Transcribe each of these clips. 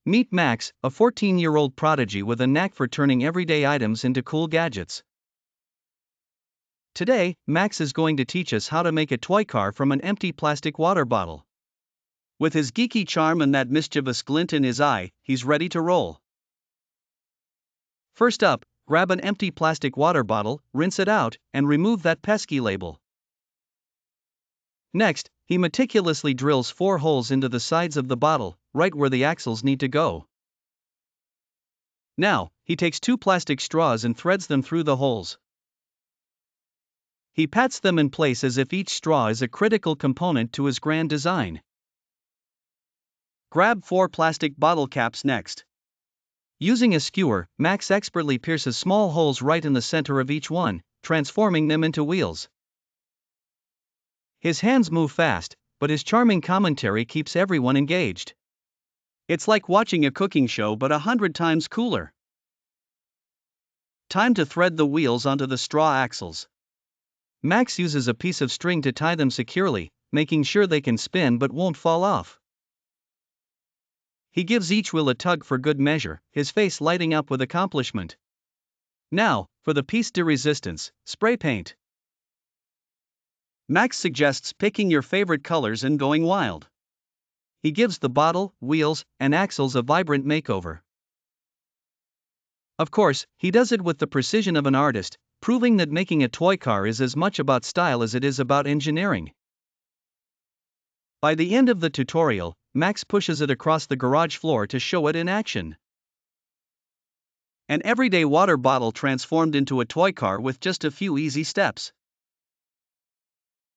Meet Max, a 14-year-old prodigy with a knack for turning everyday items into cool gadgets. Today, Max is going to teach us how to make a toy car from an empty plastic water bottle. With his geeky charm and that mischievous glint in his eye, he's ready to roll. First up, grab an empty plastic water bottle, rinse it out, and remove that pesky label. Next, he meticulously drills 4 holes into the sides of the bottle, right where the axles need to go. Now, he takes 2 plastic straws and threads them through the holes. He pats them in place as if each straw is a critical component to his grand design. Grab 4 plastic bottle caps next. Using a skewer, Max expertly pierces small holes right in the center of each one, transforming them into wheels. His hands move fast, but his charming commentary keeps everyone engaged. It's like watching a cooking show but 100 times cooler. Time to thread the wheels onto the straw axles. Max uses a piece of string to tie them securely, making sure they can spin but won't fall off. He gives each wheel a tug for good measure, his face lighting up with accomplishment. Now, for the piece de resistance, spray paint. Max suggests picking your favorite colors and going wild. He gives the bottle, wheels, and axles a vibrant makeover. Of course, he does it with the precision of an artist, proving that making a toy car is as much about style as it is about engineering. By the end of the tutorial, Max pushes it across the garage floor to show it in action. An everyday water bottle transformed into a toy car with just a few easy steps.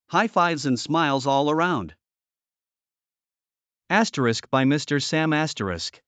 High fives and smiles all around. Asterisk by Mr. Sam Asterisk.